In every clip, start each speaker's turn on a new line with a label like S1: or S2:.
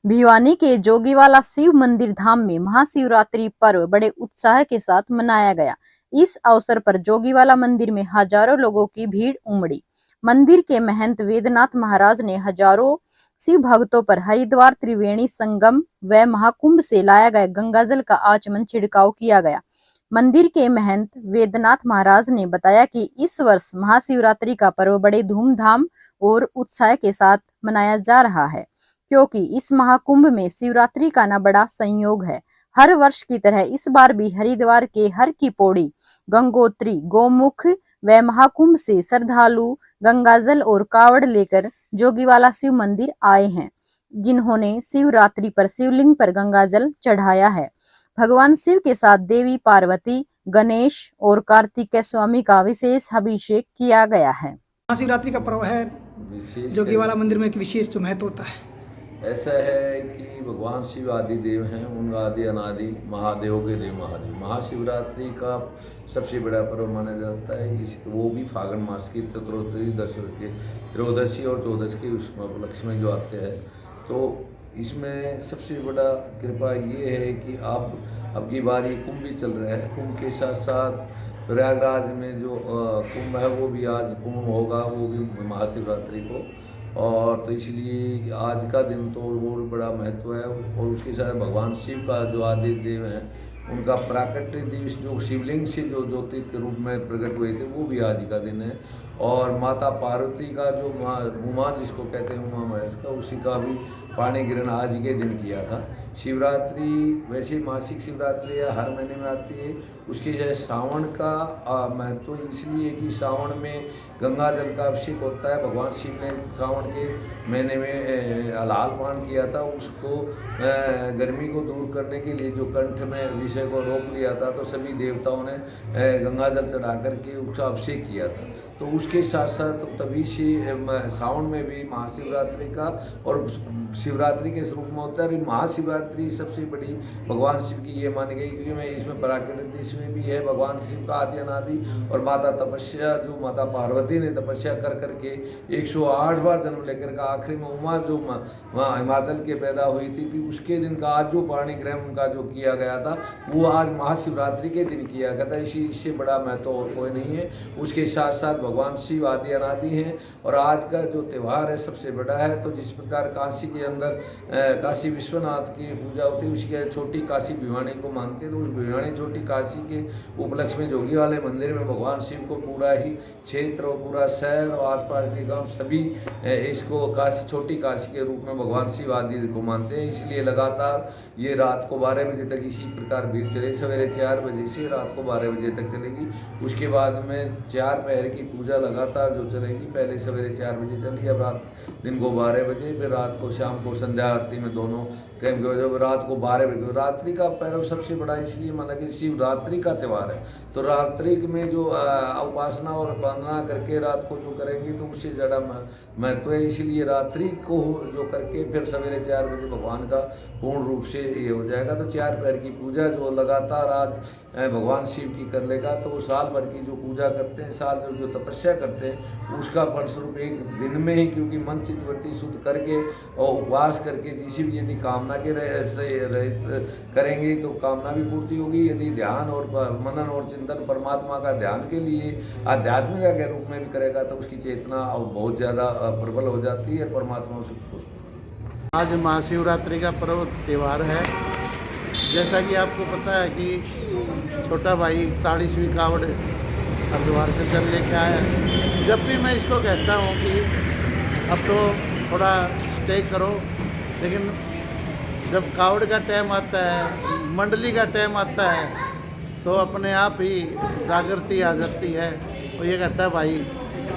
S1: भिवानी के जोगीवाला शिव मंदिर धाम में महाशिवरात्रि पर्व बड़े उत्साह के साथ मनाया गया। इस अवसर पर जोगीवाला मंदिर में हजारों लोगों की भीड़ उमड़ी। मंदिर के महंत वेदनाथ महाराज ने हजारों शिव भक्तों पर हरिद्वार त्रिवेणी संगम व महाकुंभ से लाया गया गंगाजल का आचमन छिड़काव किया गया। मंदिर के महंत वेदनाथ महाराज ने बताया कि इस वर्ष महाशिवरात्रि का पर्व बड़े धूमधाम और उत्साह के साथ मनाया जा रहा है, क्योंकि इस महाकुंभ में शिवरात्रि का न बड़ा संयोग है। हर वर्ष की तरह इस बार भी हरिद्वार के हर की पौड़ी, गंगोत्री, गोमुख व महाकुंभ से श्रद्धालु गंगाजल और कावड़ लेकर जोगीवाला शिव मंदिर आए हैं, जिन्होंने शिवरात्रि पर शिवलिंग पर गंगाजल चढ़ाया है। भगवान शिव के साथ देवी पार्वती, गणेश और कार्तिकेय स्वामी का विशेष अभिषेक किया गया है।
S2: महाशिवरात्रि का पर्व है, जोगीवाला मंदिर में एक विशेष जो महत्व होता है।
S3: ऐसा है कि भगवान शिव आदि देव हैं, उनका आदि अनादि महादेव के देव महादेव। महाशिवरात्रि का सबसे बड़ा पर्व माना जाता है। वो भी फागुन मास की त्रयोदशी और चौदशी के उपलक्ष्य में जो आते हैं, तो इसमें सबसे बड़ा कृपा ये है कि अब की बार ये कुंभ भी चल रहा है। कुंभ के साथ साथ प्रयागराज में जो कुंभ है वो भी आज पूर्ण होगा, वो भी महाशिवरात्रि को। और तो इसलिए आज का दिन तो बहुत बड़ा महत्व है। और उसके साथ भगवान शिव का जो आदि देव हैं, उनका प्राकट्य दिवस जो शिवलिंग से जो ज्योति के रूप में प्रकट हुए थे, वो भी आज का दिन है। और माता पार्वती का जो उमा जिसको कहते हैं, उमा महेश का, उसी का भी पानी ग्रहण आज के दिन किया था। शिवरात्रि वैसे मासिक शिवरात्रि हर महीने में आती है। उसके जैसे सावन का महत्व इसलिए कि सावन में गंगा जल का अभिषेक होता है। भगवान शिव ने सावन के महीने में हलाल पान किया था, उसको गर्मी को दूर करने के लिए जो कंठ में विषय को रोक लिया था, तो सभी देवताओं ने गंगा जल चढ़ा करके उसका अभिषेक किया था। तो उसके साथ साथ तभी से सावन में भी महाशिवरात्रि का और शिवरात्रि के स्वरूप में होता है। महाशिवरात्रि सबसे बड़ी भगवान शिव की ये मानी गई, क्योंकि मैं इसमें प्राकृतिक इसमें भी है भगवान शिव का आदि अनादि, और माता तपस्या जो माता पार्वती ने तपस्या कर करके 108 बार जन्म लेकर का आखिरी में उमा जो वहाँ हिमाचल के पैदा हुई थी, उसके दिन का आज जो पाणी ग्रहण उनका जो किया गया था, वो आज महाशिवरात्रि के दिन किया गया था। इससे बड़ा महत्व और कोई नहीं है। उसके साथ साथ भगवान शिव आदि अनादि हैं, और आज का जो त्यौहार है सबसे बड़ा है। तो जिस प्रकार काशी के अंदर काशी विश्वनाथ की पूजा होती है, उसकी छोटी काशी भिवानी को मानते हैं। तो उस भिवानी छोटी काशी के उपलक्ष्य में जोगी वाले मंदिर में भगवान शिव को पूरा ही क्षेत्र और पूरा शहर और आसपास के गांव सभी इसको काशी छोटी काशी के रूप में भगवान शिव आदि को मानते हैं। इसलिए लगातार ये रात को 12 बजे तक इसी प्रकार भीड़ चले। सवेरे 4 बजे से रात को 12 बजे तक चलेगी। उसके बाद में 4 पहर की पूजा लगातार जो चलेगी। पहले सवेरे 4 बजे चली, अब रात दिन को 12 बजे, फिर रात को शाम को संध्या आरती में दोनों टाइम के जब रात को 12 बजे। रात्रि का पर्व सबसे बड़ा इसलिए माना कि शिवरात्रि का त्यौहार है। तो रात्रि में जो उपासना और वंदना करके रात को जो करेंगे, तो उससे ज़्यादा महत्व है। इसलिए रात्रि को जो करके फिर सवेरे 4 बजे भगवान का पूर्ण रूप से ये हो जाएगा। तो 4 पहर की पूजा जो लगातार आज भगवान शिव की कर लेगा, तो वो साल भर की जो पूजा करते हैं, साल भर जो तपस्या करते हैं, उसका फलस्वरूप एक दिन में ही, क्योंकि मन चित्तवृत्ति शुद्ध करके और उपवास करके जिसी भी यदि कामना के करेंगे तो कामना भी पूर्ति होगी। यदि ध्यान और मनन और चिंतन परमात्मा का ध्यान के लिए आध्यात्मिक के रूप में भी करेगा, तो उसकी चेतना बहुत ज़्यादा प्रबल हो जाती है, परमात्मा उसे खुश।
S4: आज महाशिवरात्रि का पर्व त्यौहार है। जैसा कि आपको पता है कि छोटा भाई 41वीं कावड़ हरिद्वार से चल लेके आया। जब भी मैं इसको कहता हूँ कि अब तो थोड़ा स्टे करो, लेकिन जब कावड़ का टाइम आता है, मंडली का टाइम आता है तो अपने आप ही जागृति आ जाती है। और ये कहता है भाई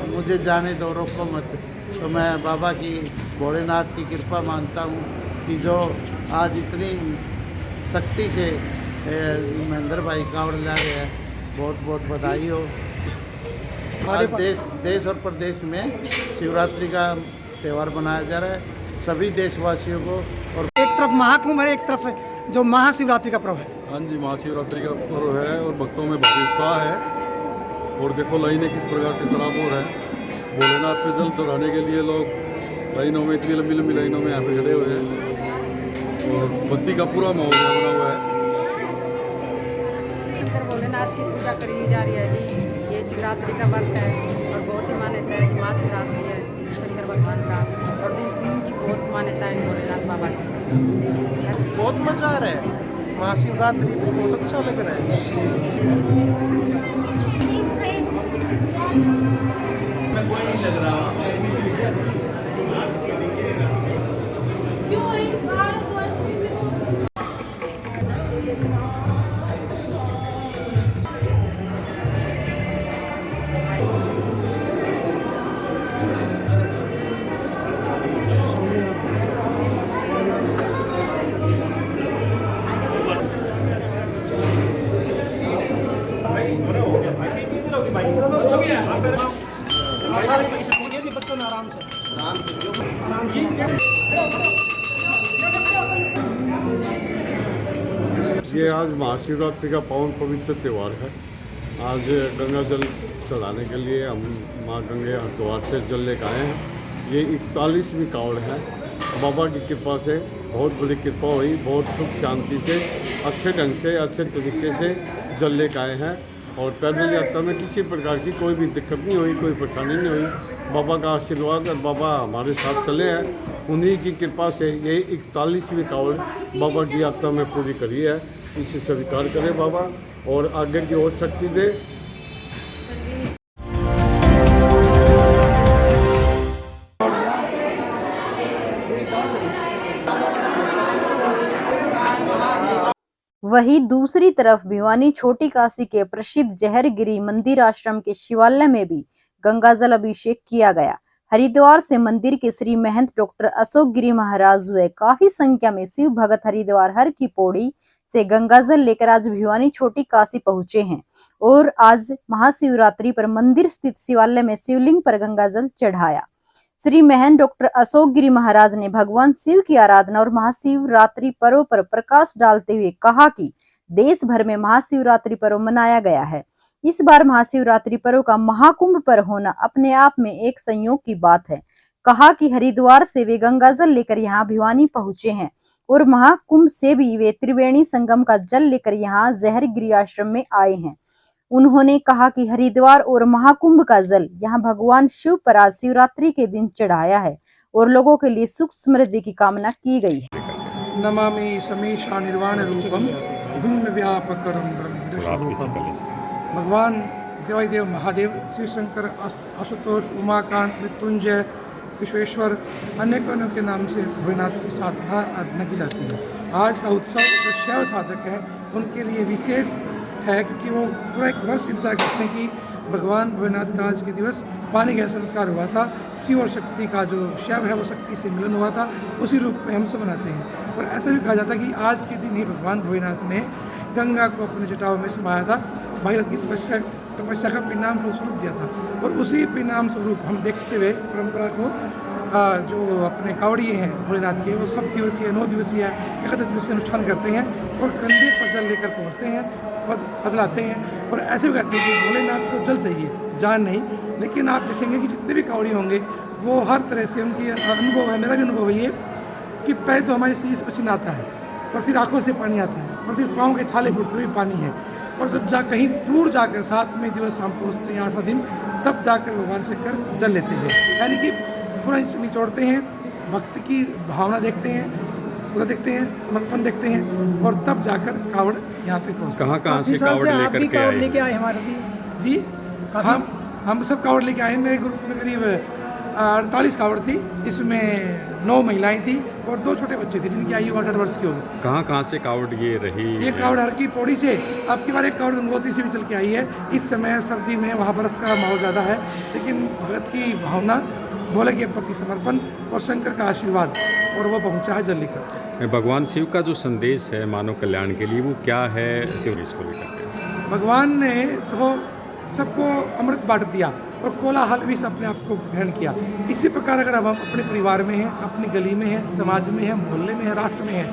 S4: मुझे जाने दो, रोको मत। तो मैं बाबा की, भोलेनाथ की कृपा मानता हूँ कि जो आज इतनी शक्ति से महेंद्र भाई कांवड़ ला रहे हैं, बहुत बहुत बधाई हो। आज देश और प्रदेश में शिवरात्रि का त्यौहार मनाया जा रहा है, सभी देशवासियों को। और
S2: एक तरफ महाकुंभ है, एक तरफ जो महाशिवरात्रि का पर्व है।
S5: हाँ जी, महाशिवरात्रि का पर्व है और भक्तों में भारी उत्साह है। और देखो लाइनें किस प्रकार से सराबोर है। भोलेनाथ पे जल चढ़ाने के लिए लोग लाइनों में, इतनी लंबी लंबी लाइनों में यहाँ पे खड़े हुए हैं और भक्ति का पूरा माहौल बना हुआ है।
S6: शंकर भोलेनाथ की पूजा करी जा रही है जी। ये शिवरात्रि का व्रत है और बहुत ही मान्यता है कि महाशिवरात्रि है शंकर भगवान का, और इस दिन की बहुत मान्यता है भोलेनाथ बाबा की।
S7: बहुत मजा आ रहा है, महाशिवरात्रि पे बहुत अच्छा लग रहा है।
S8: कोई नहीं लग रहा।
S5: ये आज महाशिवरात्रि का पावन पवित्र त्यौहार है। आज गंगा जल चढ़ाने के लिए हम माँ गंगे हरिद्वार से जल लेकर आए हैं। ये 41वीं कावड़ है। बाबा की कृपा से बहुत बड़ी कृपा हुई, बहुत सुख शांति से, अच्छे ढंग से, अच्छे तरीके से जल लेकर आए हैं। और पैदल यात्रा में किसी प्रकार की कोई भी दिक्कत नहीं हुई, कोई परेशानी नहीं हुई। बाबा का आशीर्वाद और बाबा हमारे साथ चले हैं, उन्हीं की कृपा से ये 41वीं कावड़ बाबा की यात्रा में पूरी करी है। इसे स्वीकार करें बाबा और आगे की और शक्ति दे।
S1: वहीं दूसरी तरफ भिवानी छोटी काशी के प्रसिद्ध जहरगिरी मंदिर आश्रम के शिवालय में भी गंगाजल अभिषेक किया गया। हरिद्वार से मंदिर के श्री महंत डॉक्टर अशोक गिरी महाराज हुए काफी संख्या में शिव भगत हरिद्वार हर की पौड़ी से गंगाजल लेकर आज भिवानी छोटी काशी पहुंचे हैं और आज महाशिवरात्रि पर मंदिर स्थित शिवालय में शिवलिंग पर गंगाजल चढ़ाया। श्री महंत डॉक्टर अशोक गिरी महाराज ने भगवान शिव की आराधना और महाशिवरात्रि पर्व पर प्रकाश डालते हुए कहा कि देश भर में महाशिवरात्रि पर्व मनाया गया है। इस बार महाशिवरात्रि पर्व का महाकुंभ पर होना अपने आप में एक संयोग की बात है। कहा कि हरिद्वार से वे गंगाजल लेकर यहाँ भिवानी पहुंचे हैं और महाकुंभ से भी वे त्रिवेणी संगम का जल लेकर यहाँ जहरगिरी आश्रम में आए हैं। उन्होंने कहा कि हरिद्वार और महाकुंभ का जल यहाँ भगवान शिव पर आज शिवरात्रि के दिन चढ़ाया है और लोगों के लिए सुख समृद्धि की कामना की गई है।
S7: नमामि समीशा निर्वाण रूपम भिन्न व्यापकरम ब्रह्मदशरूपम। भगवान देवादिदेव महादेव शिव शंकर, आशुतोष, उमाकांत, मृत्युंजय, विश्वेश्वर, अनेकों के नाम से भोलेनाथ की साधना की जाती है। आज का उत्सव जो शैव साधक हैं उनके लिए विशेष है क्योंकि वो पूरा एक वर्ष इंतजार करते हैं कि भगवान भोलेनाथ का आज के दिवस पानी का संस्कार हुआ था। शिव और शक्ति का जो शैव है वो शक्ति से मिलन हुआ था, उसी रूप में हम सब मनाते हैं। और ऐसा भी कहा जाता है कि आज के दिन ही भगवान भोलेनाथ ने गंगा को अपने जटाओं में समाया था, भागीरथ की तपस्या का परिणाम स्वरूप दिया था। और उसी परिणाम स्वरूप हम देखते हुए परंपरा को जो अपने कावड़िए हैं भोलेनाथ के, वो सब दिवसीय 9 दिवसीय 31 दिवसीय अनुष्ठान करते हैं और कंधे पर जल लेकर पहुँचते हैं और बदलाते हैं। और ऐसे भी कहते हैं कि भोलेनाथ को जल चाहिए, जान नहीं। लेकिन आप देखेंगे कि जितने भी कावड़ी होंगे वो हर तरह से उनकी अनुभव है, मेरा भी अनुभव है ये कि पहले तो हमारे शरीर से पसीना आता है और फिर आंखों से पानी आता है और फिर पाँव के छाले फूटते हुए पानी है। और जब कहीं दूर जाकर 7वें दिवस हम पहुँचते हैं 8वां दिन, तब जाकर भगवान से कर जल लेते हैं, यानी कि पूरा निचोड़ते हैं, भक्त की भावना देखते हैं, श्रद्धा देखते हैं, समर्पण देखते हैं और तब जाकर कावड़ यहाँ तक पहुँचते हैं।
S5: कहाँ से कावड़
S2: लेके आए हमारे
S7: जी हम सब कावड़ लेके आए। मेरे ग्रुप में करीब 48 कावड़ थी, जिसमें 9 महिलाएं थी और 2 छोटे बच्चे थे जिनकी आयु 8 वर्ष की होगी।
S9: कहाँ से कावड़ ये रही?
S7: ये कावड़ हर की पौड़ी से, अब की बार एक कावड़ गंगोत्री से भी चल के आई है। इस समय सर्दी में वहाँ बर्फ़ का माहौल ज़्यादा है, लेकिन भगत की भावना, भोले के प्रति समर्पण और शंकर का आशीर्वाद, और वो पहुँचा है जल लेकर।
S9: भगवान शिव का जो संदेश है मानव कल्याण के लिए, वो क्या है शिव इसको लेकर?
S7: भगवान ने तो सबको अमृत बांट दिया और कोलाहल भी अपने आप को ग्रहण किया। इसी प्रकार अगर हम अपने परिवार में हैं, अपनी गली में हैं, समाज में हैं, मोहल्ले में हैं, राष्ट्र में हैं,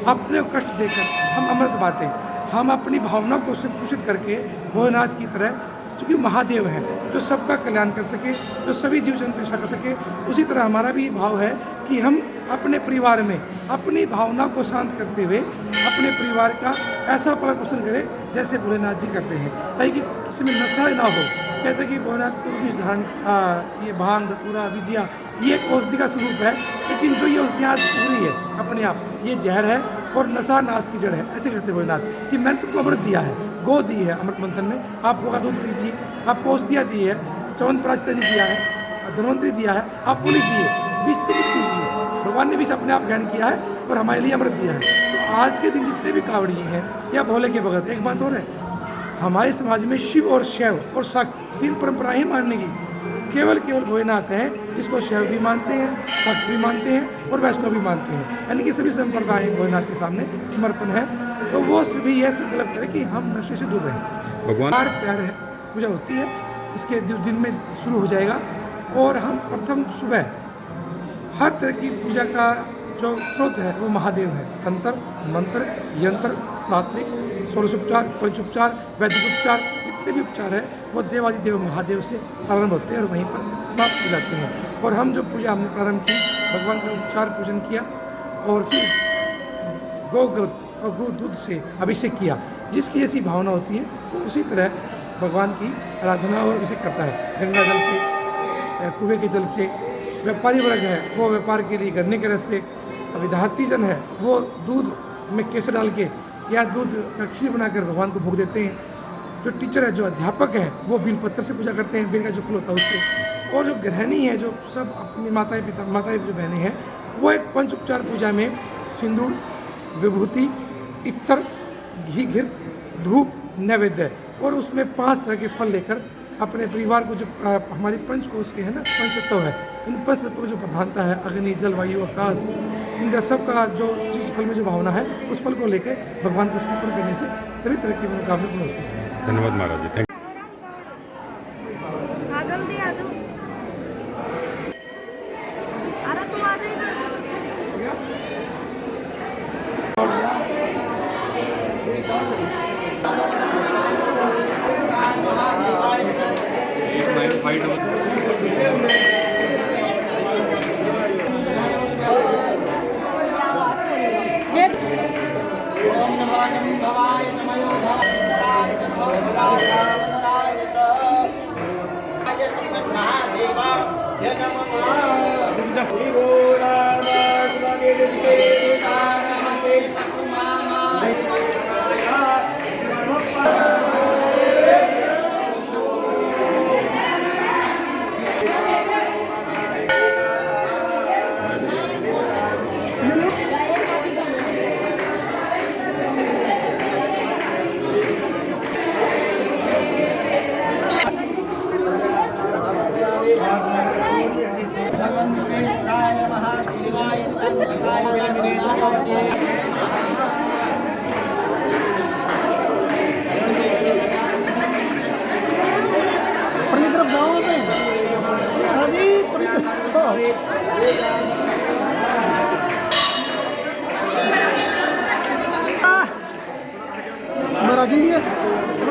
S7: अपने को कष्ट देकर हम अमृत बांटें, हम अपनी भावना को संकुचित करके भोलेनाथ की तरह, क्योंकि महादेव हैं जो सबका कल्याण कर सके, जो सभी जीव जंतु रक्षा कर सके, उसी तरह हमारा भी भाव है कि हम अपने परिवार में अपनी भावना को शांत करते हुए अपने परिवार का ऐसा पालन पोषण करें जैसे भोलेनाथ जी करते हैं, ताकि किसी में नशा ना हो। कहते हैं कि भोलेनाथ तो बीज धारण, ये भांग, धतूरा, विजिया, ये एक औषधि का स्वरूप है, लेकिन जो ये उपन्यास पूरी है अपने आप, ये जहर है और नशा नाश की जड़ है। ऐसे कहते भोलेनाथ कि मैंने तुमको अमृत दिया है, गो दी है अमृत मंथन में, आप गो का दूध पीजिए, आपको औषधियाँ दी है, च्यवनप्राश दिया है, धन्वंतरी दिया है, आप वो लीजिए, विष तो लीजिए। भगवान ने भी अपने आप ग्रहण किया है और हमारे लिए अमृत दिया है। तो आज के दिन जितने भी कावड़ी हैं या भोले के भगत, एक बात और है, हमारे समाज में शिव और शैव और शक्त 3 परंपराएं मानने की, केवल भोलेनाथ हैं जिसको शैव भी मानते हैं, शक्त भी मानते हैं और वैष्णव भी मानते हैं, यानी कि सभी संप्रदाय भोलेनाथ के सामने समर्पण है। तो वो सभी यह संकल्प करें कि हम नशे से दूर रहें।
S9: भगवान
S7: प्यार है, पूजा होती है, इसके दिन में शुरू हो जाएगा और हम प्रथम सुबह हर तरह की पूजा का जो स्रोत है वो महादेव है। तंत्र, मंत्र, यंत्र, सात्विक, षोडशोपचार, पंचोपचार, वैदिक उपचार, जितने भी उपचार है वो देवादिदेव महादेव से प्रारंभ होते हैं और वहीं पर समाप्त हो जाते हैं। और हम जो पूजा हमने प्रारंभ की, भगवान का उपचार पूजन किया और फिर गौगत और गो दूध से अभिषेक किया। जिसकी ऐसी भावना होती है तो उसी तरह भगवान की आराधना और अभिषेक करता है। गंगा जल से, कुएं के जल से, व्यापारी वर्ग है वो व्यापार के लिए गन्ने के रस से, विद्यार्थी जन है वो दूध में केसर डाल के या दूध का खीर बनाकर भगवान को भोग देते हैं। जो टीचर है, जो अध्यापक हैं, वो बेलपत्र से पूजा करते हैं, बेल का जो फूल होता है उससे। और जो गृहिणी है, जो सब अपनी माताएं जो बहनें हैं, वो एक पंच उपचार पूजा में सिंदूर, विभूति, इत्तर, घी, घिर, धूप, नैवेद्य और उसमें 5 तरह के फल लेकर अपने परिवार को, जो हमारी पंच कोश के है ना, पंच तत्व है, इन 5 तत्वों जो प्रधानता है, अग्नि, जल, वायु, आकाश, इनका सबका जो जिस फल में जो भावना है उस फल को लेकर भगवान को समर्पण करने से सभी तरह की मनोकामना पूर्ण होती है।
S9: धन्यवाद महाराज जी, थैंक
S10: जल्दी आ जाओ। अरे तू आ जाइए।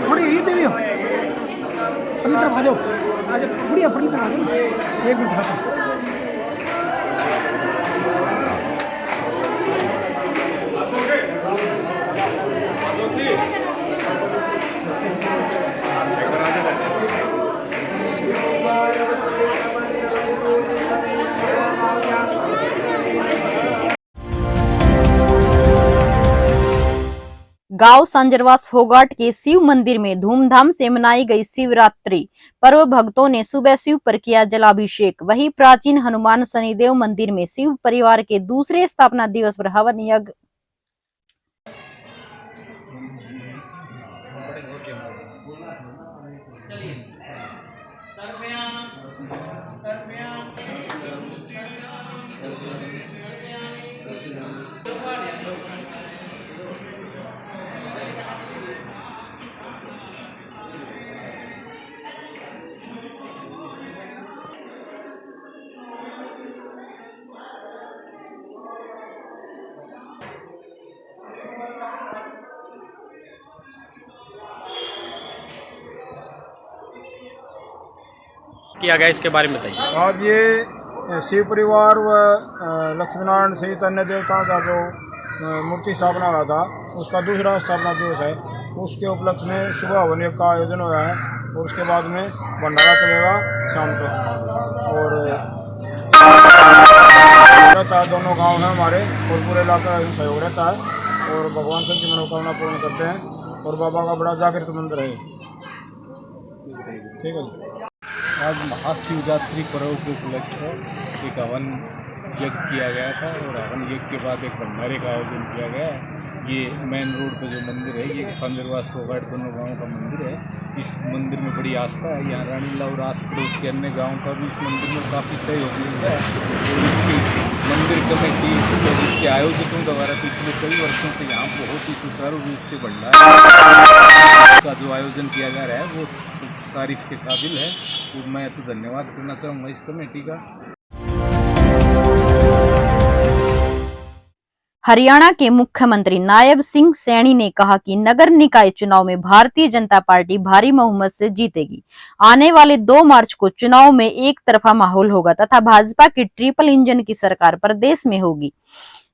S2: थोड़ी ही देवी हो अपनी तरफ आ जाओ, आ जाओ बुढ़िया अपनी तरफ आ जाओ ना, 1 मिनट खाता
S1: गांव संजरवास फोगाट के शिव मंदिर में धूमधाम से मनाई गई शिवरात्रि पर्व। भक्तों ने सुबह शिव पर किया जलाभिषेक। वहीं प्राचीन हनुमान शनिदेव मंदिर में शिव परिवार के दूसरे स्थापना दिवस पर हवन यज्ञ
S11: किया गया, इसके बारे में बताइए।
S2: आज ये शिव परिवार व लक्ष्मीनारायण सहित अन्य देवताओं का जो मूर्ति स्थापना हुआ था उसका दूसरा स्थापना दिवस है। उसके उपलक्ष्य में सुबह हवन यज्ञ का आयोजन हुआ है और उसके बाद में भंडारा चलेगा शाम तक। और रहता है दोनों गांव में हमारे और पूरे इलाके का सहयोग रहता है और भगवान सबकी मनोकामना पूर्ण करते हैं और बाबा का बड़ा जागृत मंदिर है। ठीक है।
S12: आज महाशिवरात्रि पर्व के उपलक्ष्य में एक हवन यज्ञ किया गया था और हवन यज्ञ के बाद एक भंडारे का आयोजन किया गया है। ये मेन रोड पे जो मंदिर है ये संजरवास फोगाट दोनों गाँव का मंदिर है। इस मंदिर में बड़ी आस्था है। यहाँ रानीला और आस पड़ोस के अन्य गाँव का भी इस मंदिर में काफ़ी सहयोग मिलता है और इसकी मंदिर कमेटी और इसके आयोजकों द्वारा पिछले कई वर्षों से यहाँ बहुत ही सुचारू रूप से भंडारा का जो आयोजन किया जा रहा है वो तारीफ के काबिल है। तो मैं तो धन्यवाद करना चाहूँगा इस कमेटी का।
S1: हरियाणा के मुख्यमंत्री नायब सिंह सैनी ने कहा कि नगर निकाय चुनाव में भारतीय जनता पार्टी भारी बहुमत से जीतेगी। आने वाले 2 मार्च को चुनाव में एक तरफा माहौल होगा तथा भाजपा की ट्रिपल इंजन की सरकार प्रदेश में होगी।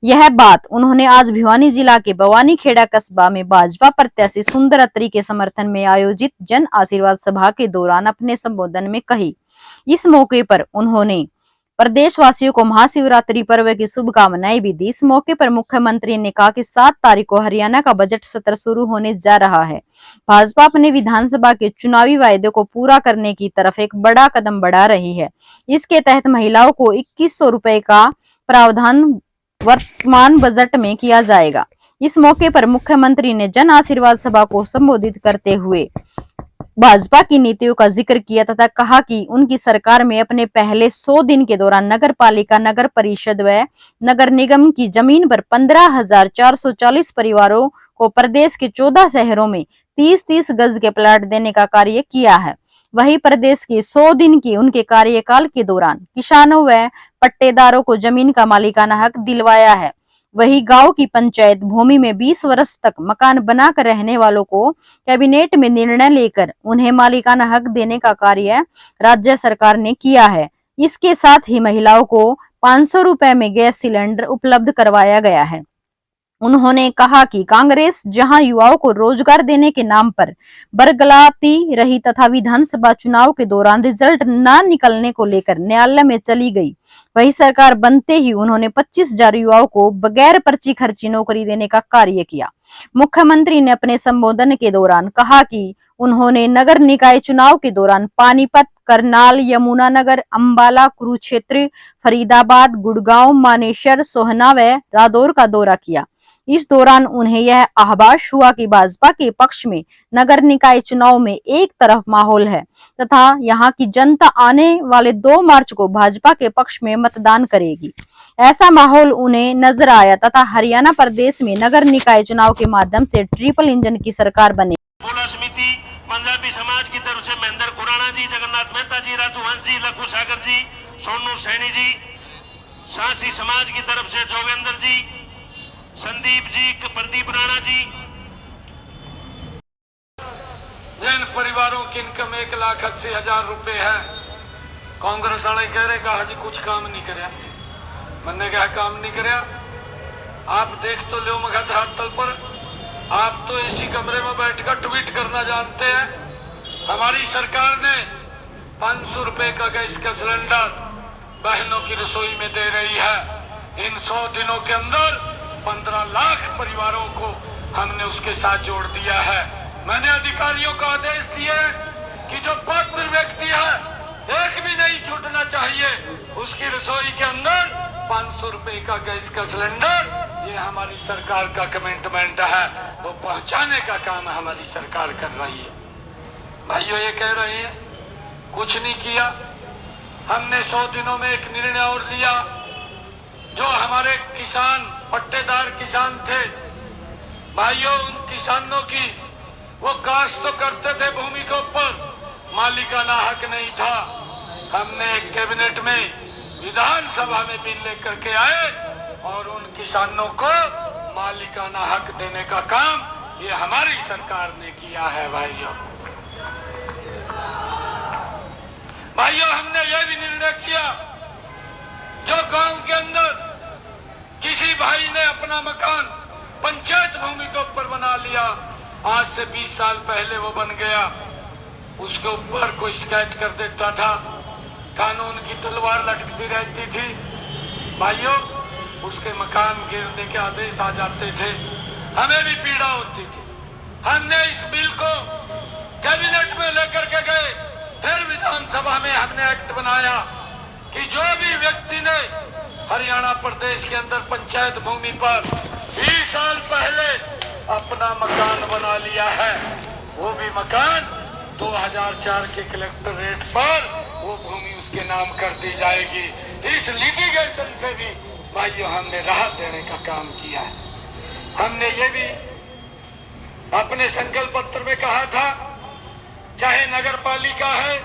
S1: यह बात उन्होंने आज भिवानी जिला के बवानी खेड़ा कस्बा में भाजपा प्रत्याशी सुंदर अत्री के समर्थन में आयोजित जन आशीर्वाद सभा के दौरान अपने संबोधन में कही। इस मौके पर उन्होंने प्रदेशवासियों को महाशिवरात्रि पर्व की शुभकामनाएं भी दी। इस मौके पर मुख्यमंत्री ने कहा कि 7 तारीख को हरियाणा का बजट सत्र शुरू होने जा रहा है। भाजपा अपने विधानसभा के चुनावी वायदे को पूरा करने की तरफ एक बड़ा कदम बढ़ा रही है। इसके तहत महिलाओं को 2100 रुपए का प्रावधान वर्तमान बजट में किया जाएगा। इस मौके पर मुख्यमंत्री ने जन आशीर्वाद सभा को संबोधित करते हुए भाजपा की नीतियों का जिक्र किया तथा कहा कि उनकी सरकार में अपने पहले 100 दिन के दौरान नगर पालिका, नगर परिषद व नगर निगम की जमीन पर 15,440 परिवारों को प्रदेश के 14 शहरों में 30-30 गज के प्लाट देने का कार्य किया है। वहीं प्रदेश के 100 दिन की उनके कार्यकाल के दौरान किसानों व पट्टेदारों को जमीन का मालिकाना हक दिलवाया है। वही गांव की पंचायत भूमि में 20 वर्ष तक मकान बनाकर रहने वालों को कैबिनेट में निर्णय लेकर उन्हें मालिकाना हक देने का कार्य राज्य सरकार ने किया है। इसके साथ ही महिलाओं को 500 रुपए में गैस सिलेंडर उपलब्ध करवाया गया है। उन्होंने कहा कि कांग्रेस जहां युवाओं को रोजगार देने के नाम पर बरगलाती रही तथा विधानसभा चुनाव के दौरान रिजल्ट न निकलने को लेकर न्यायालय में चली गई, वही सरकार बनते ही उन्होंने 25,000 युवाओं को बगैर पर्ची खर्ची नौकरी देने का कार्य किया। मुख्यमंत्री ने अपने संबोधन के दौरान कहा कि उन्होंने नगर निकाय चुनाव के दौरान पानीपत, करनाल, यमुनानगर, अंबाला, कुरुक्षेत्र, फरीदाबाद, गुड़गांव, मानेसर, सोहना व रादौर का दौरा किया। इस दौरान उन्हें यह आभास हुआ कि भाजपा के पक्ष में नगर निकाय चुनाव में एक तरफ माहौल है तथा यहां की जनता आने वाले 2 मार्च को भाजपा के पक्ष में मतदान करेगी। ऐसा माहौल उन्हें नजर आया तथा हरियाणा प्रदेश में नगर निकाय चुनाव के माध्यम से ट्रिपल इंजन की सरकार बने।
S13: समिति पंजाबी समाज की तरफ से महेंद्र खुराना जी, जगन्नाथ मेहता जी, राजू हंस जी, लखू सागर जी, सोनू सैनी जी, सांसी समाज की तरफ से जोगेंद्र जी, संदीप जी, प्रदीप राणा जी।
S14: जिन परिवारों की इनकम 1,80,000 रुपए है, कांग्रेस वाले कह रहे कहा जी कुछ काम नहीं कराया। मैंने कहा काम नहीं कराया, आप देख तो लो मगध धरातल पर। आप तो इसी कमरे में बैठकर ट्वीट करना जानते हैं। हमारी सरकार ने 500 रुपए का गैस का सिलेंडर बहनों की रसोई में दे रही है। इन 100 दिनों के अंदर 15 लाख परिवारों को हमने उसके साथ जोड़ दिया है। मैंने अधिकारियों को आदेश दिए कि जो पात्र व्यक्ति है एक भी नहीं छूटना चाहिए, उसकी रसोई के अंदर 500 रुपए का गैस का सिलेंडर, ये हमारी सरकार का कमिटमेंट है, वो पहुंचाने का काम हमारी सरकार कर रही है। भाइयों ये कह रहे हैं कुछ नहीं किया, हमने 100 दिनों में एक निर्णय और लिया। जो हमारे किसान पट्टेदार किसान थे भाइयों, उन किसानों की वो काश्त तो करते थे भूमि के ऊपर, मालिकाना हक नहीं था। हमने कैबिनेट में विधानसभा में बिल लेकर के आए और उन किसानों को मालिकाना हक देने का काम ये हमारी सरकार ने किया है। भाइयों हमने ये भी निर्णय किया, जो गांव के अंदर किसी भाई ने अपना मकान पंचायत भूमि के ऊपर बना लिया, आज से 20 साल पहले वो बन गया, उसके ऊपर कोई शिकायत कर देता था, कानून की तलवार लटकती रहती थी। भाइयों उसके मकान गिरने के आदेश आ जाते थे, हमें भी पीड़ा होती थी। हमने इस बिल को कैबिनेट में लेकर के गए, फिर विधानसभा में हमने एक्ट बनाया कि जो भी व्यक्ति ने हरियाणा प्रदेश के अंदर पंचायत भूमि पर 20 साल पहले अपना मकान बना लिया है, वो भी मकान 2004 के कलेक्टर रेट पर वो भूमि उसके नाम कर दी जाएगी। इस लिटिगेशन से भी भाइयों हमने राहत देने का काम किया है। हमने ये भी अपने संकल्प पत्र में कहा था, चाहे नगर पालिका है,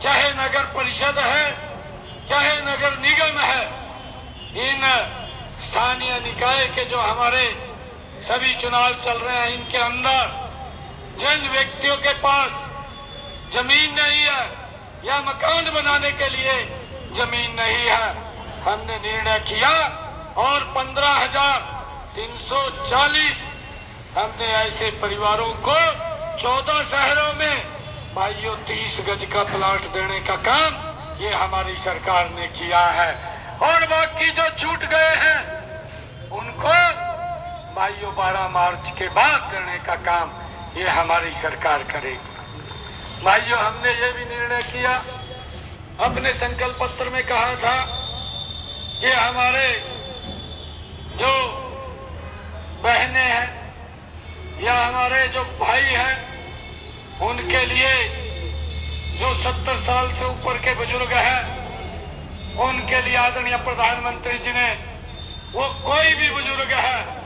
S14: चाहे नगर परिषद है, चाहे नगर निगम है, इन स्थानीय निकाय के जो हमारे सभी चुनाव चल रहे हैं, इनके अंदर जिन व्यक्तियों के पास जमीन नहीं है या मकान बनाने के लिए जमीन नहीं है, हमने निर्णय किया और 15,340 हमने ऐसे परिवारों को 14 शहरों में भाइयों 30 गज का प्लाट देने का काम ये हमारी सरकार ने किया है। और बाकी जो छूट गए हैं उनको भाइयों 12 मार्च के बाद देने का काम ये हमारी सरकार करेगी। भाइयों हमने ये भी निर्णय किया, अपने संकल्प पत्र में कहा था कि हमारे जो बहनें हैं या हमारे जो भाई हैं उनके लिए जो 70 साल से ऊपर के बुजुर्ग हैं उनके लिए आदरणीय प्रधानमंत्री जी ने वो कोई भी बुजुर्ग है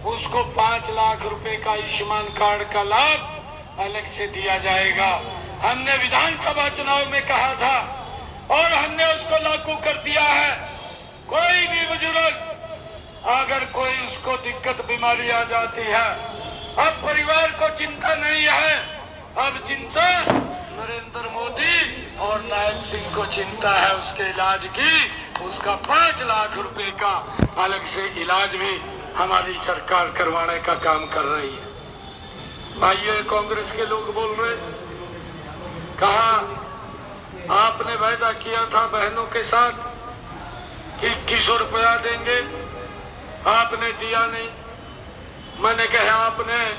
S14: उसको 5 लाख रुपए का आयुष्मान कार्ड का लाभ अलग से दिया जाएगा। हमने विधानसभा चुनाव में कहा था और हमने उसको लागू कर दिया है। कोई भी बुजुर्ग अगर कोई उसको दिक्कत बीमारी आ जाती है, अब परिवार को चिंता नहीं है, अब चिंता नरेंद्र मोदी और नायब सिंह को चिंता है उसके इलाज की। उसका 5 लाख रुपए का अलग से इलाज भी हमारी सरकार करवाने का काम कर रही है। भाइयों कांग्रेस के लोग बोल रहे, कहा आपने वायदा किया था बहनों के साथ कि 2100 रुपया देंगे, आपने दिया नहीं। मैंने कहा आपने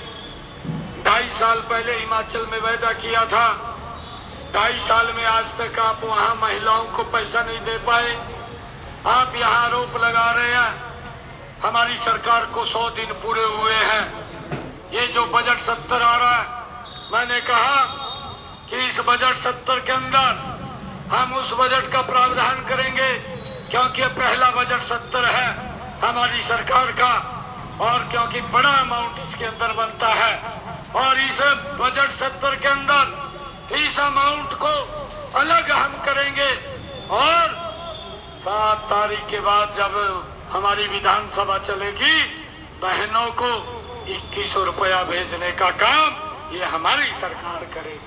S14: 2.5 साल पहले हिमाचल में वायदा किया था, 2.5 साल में आज तक आप वहां महिलाओं को पैसा नहीं दे पाए। आप यहाँ आरोप लगा रहे हैं हमारी सरकार को 100 दिन पूरे हुए हैं। ये जो बजट 70 आ रहा है, मैंने कहा कि इस बजट 70 के अंदर हम उस बजट का प्रावधान करेंगे क्योंकि पहला बजट 70 है हमारी सरकार का और क्योंकि बड़ा अमाउंट इसके अंदर बनता है और इस बजट 70 के अंदर इस अमाउंट को अलग हम करेंगे और 7 तारीख के बाद जब हमारी विधानसभा चलेगी बहनों को 2100 रुपया भेजने का काम ये हमारी सरकार करेगी।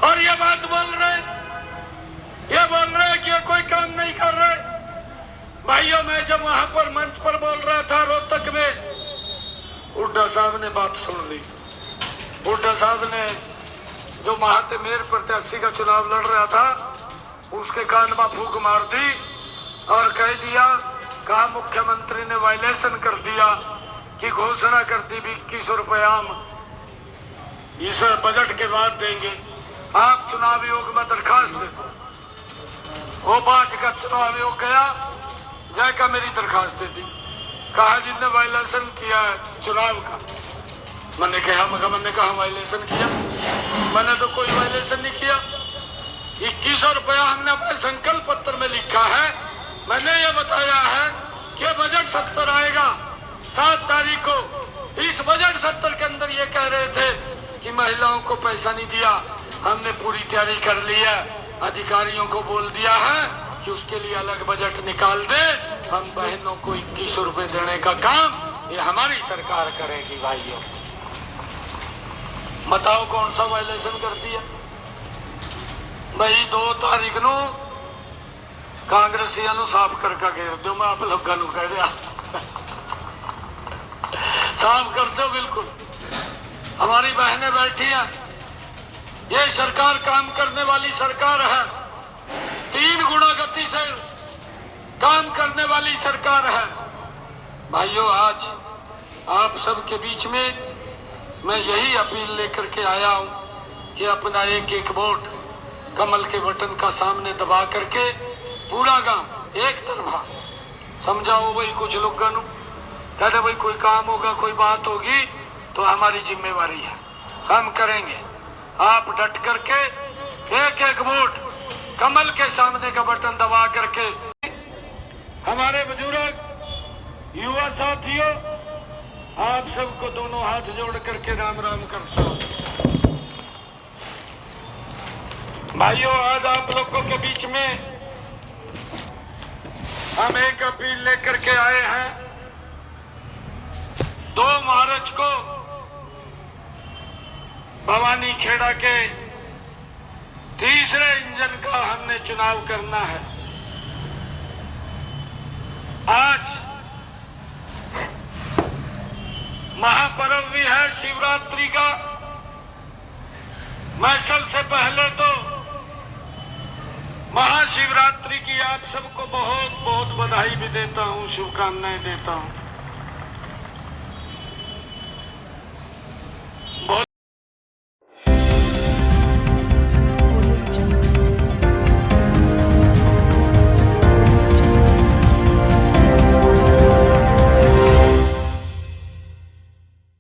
S14: और ये बात बोल रहे कि कोई काम नहीं कर रहे। भाइयों मैं जब वहां पर मंच पर बोल रहा था रोहतक में, हुड्डा साहब ने बात सुन ली। हुड्डा साहब ने जो महात्मेर प्रत्याशी का चुनाव लड़ रहा था उसके कान में फूंक मार दी और कह दिया, कहा मुख्यमंत्री ने वायलेशन कर दिया की घोषणा कर दी भी 2100 रुपये आम इस बजट के बाद देंगे। आप चुनाव आयोग में दरखास्त दे दो। वो 5 का चुनाव आयोग गया, जाकर मेरी दरखास्त दे दी। कहा जिनने वायलेशन किया है चुनाव का। मैंने कहा वायलेशन किया? मैंने तो कोई वायलेशन नहीं किया। 2100 रुपया हमने अपने संकल्प पत्र में लिखा है। मैंने ये बताया है कि बजट सत्र आएगा 7 तारीख को। इस बजट सत्र के अंदर ये कह रहे थे कि महिलाओं को पैसा नहीं दिया। हमने पूरी तैयारी कर ली है, अधिकारियों को बोल दिया है कि उसके लिए अलग बजट निकाल दे। हम बहनों को 2100 रुपए देने का काम ये हमारी सरकार करेगी। भाइयों बताओ कौन सा वायलेशन कर दिया भाई? 2 तारीख नो कांग्रेसिया साफ करके घेर दो। मैं आप लोगों को कह दिया साफ कर दो। बिल्कुल हमारी बहनें बैठी हैं। ये सरकार काम करने वाली सरकार है। 3 गुना गति से काम करने वाली सरकार है। भाइयों आज आप सबके बीच में मैं यही अपील लेकर के आया हूं कि अपना एक वोट कमल के बटन का सामने दबा करके पूरा गांव एक तरफा समझाओ। भाई कुछ लोग कहते भाई कोई काम होगा, कोई बात होगी तो हमारी जिम्मेवारी है, हम करेंगे। आप डट करके एक वोट कमल के सामने का बटन दबा करके हमारे बुजुर्ग, युवा साथियों, आप सबको दोनों हाथ जोड़ करके राम राम करता हूं। भाइयों आज आप लोगों के बीच में हम एक अपील लेकर के आए हैं। 2 मार्च को भवानी खेड़ा के तीसरे इंजन का हमने चुनाव करना है। आज महापर्व भी है शिवरात्रि का। मैं सबसे पहले तो महाशिवरात्रि की आप सबको बहुत बहुत बधाई भी देता हूं, शुभकामनाएं देता हूं।